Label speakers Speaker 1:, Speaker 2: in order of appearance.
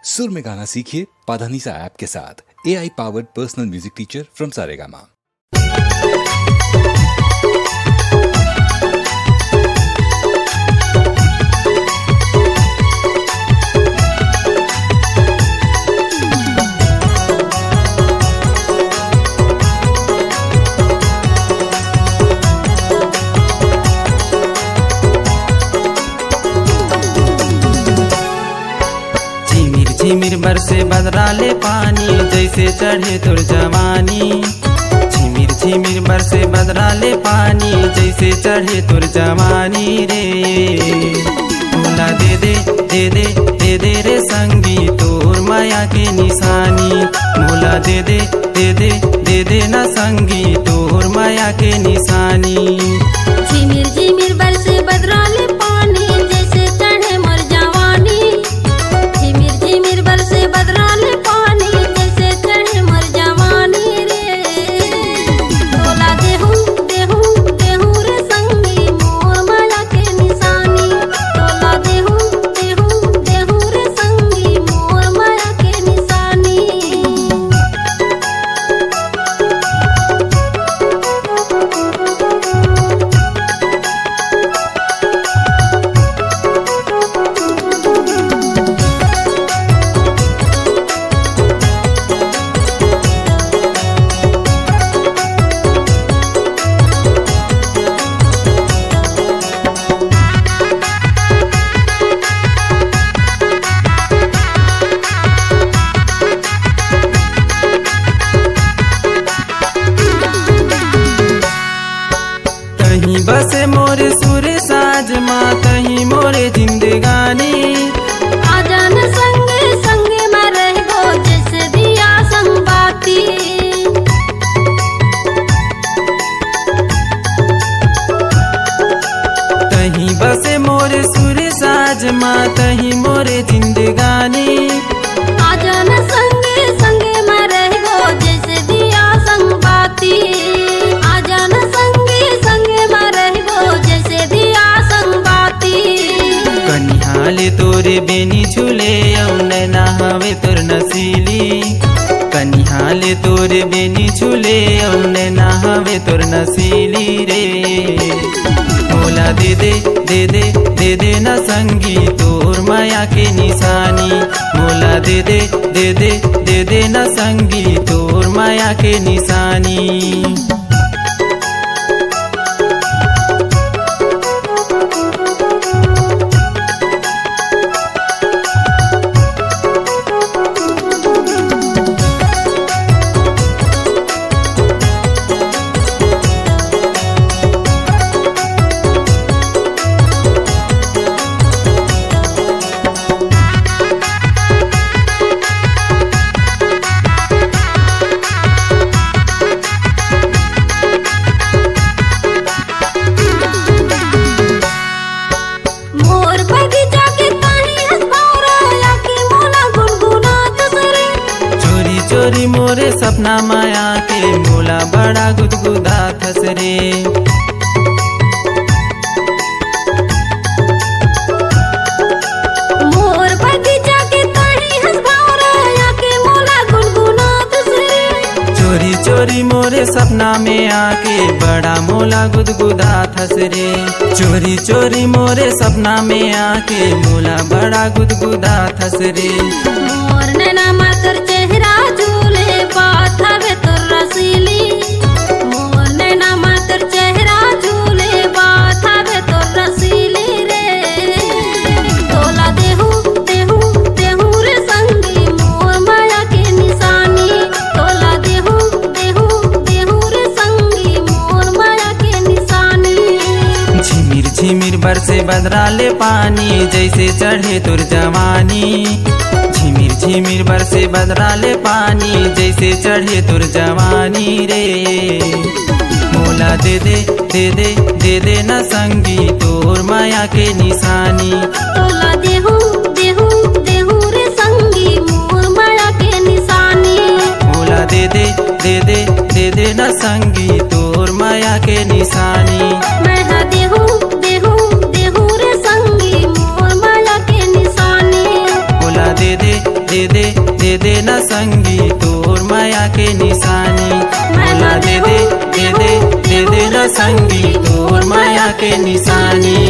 Speaker 1: सुर में गाना सीखिए पाधानीसा ऐप के साथ। AI powered personal music teacher from Saregama.
Speaker 2: झिमिर बरसे बदराले पानी जैसे चढ़े तुर जवानी। झिमिर झिमिर बरसे बदराले पानी जैसे चढ़े तुर जवानी रे। भोला दे दे दे दे दे दे रे संगी तोर माया के निशानी। भोला दे दे दे दे दे दे ना संगी तोर माया के निशानी।
Speaker 3: झिमिर झिमिर बरसे बदराले पानी जैसे चढ़े मोर जवानी। झिमिर झिमिर बरसे बदराले पानी जैसे चढ़े मोर जवानी रे। तोला देहूं देहूं देहूं रे संगी मोर माया के निशानी। तोला देहूं देहूं देहूं रे संगी मोर माया के निशानी।
Speaker 2: कहीं बसे मोरे सुर साज माँ कहीं मोरे जिंदगानी।
Speaker 3: आजान संगे संगे मैं रहबो जैसे दिया संबाती।
Speaker 2: कहीं बसे मोरे सुर साज माँ कहीं मोरे जिंदगानी।
Speaker 3: आजान संगे संगे मैं रहबो जैसे दिया संबाती। आजान संगे संगे मैं रहबो जैसे दिया संबाती।
Speaker 2: कनिहाले तोरे बेनी झूले औ नैना हवे तोर नसीली। कनिहाले तोरे बेनी झूले औ नैना हवे तोर नसीली रे। भोला दे दे दे दे दे दे ना संगी तोर माया के निशानी। भोला दे दे दे दे दे दे ना संगी तोर माया के निशानी।
Speaker 3: मोर बगीचा के ताही हंसबौरा आके मोला गुनगुनात सरे।
Speaker 2: चोरी चोरी मोरे सपना माया के मोला बड़ा गुदगुदा थसरे।
Speaker 3: मोर बगीचा के ताही हंसबौरा आके मोला गुनगुनात सरे।
Speaker 2: चोरी चोरी मोरे सपना में आके बड़ा मोला गुदगुदा थसरे। चोरी चोरी मोरे सपना में आके मोला बड़ा गुदगुदा थसरे।
Speaker 3: मोर नैना मातर चेहरा झूले बात हवे तोर रसीली। मोर नैना मातर चेहरा झूले बात हवे तोर रसीली रे। तोला देहूं देहूं देहूं रे संगी मोर माया के निशानी। तोला देहूं देहूं देहूं रे संगी मोर माया के निशानी।
Speaker 2: झिमिर झिमिर बरसे बदराले पानी जैसे चढ़े तुर जवानी। झिमिर झिमिर बरसे बदराले पानी जैसे चढ़े तुर जवानी रे। भोला दे दे दे दे दे दे ना संगी तोर माया के निशानी।
Speaker 3: तोला देहूं देहूं देहूं रे संगी मोर माया के निशानी।
Speaker 2: भोला दे दे दे दे दे दे ना संगी तोर माया के निशानी।
Speaker 3: मैं हा देहूं देहूं देहूं रे संगी मोर माया के निशानी।
Speaker 2: भोला दे दे दे दे ना संगी तोर माया के निशानी। भोला दे दे ना संगी तोर माया के निशानी।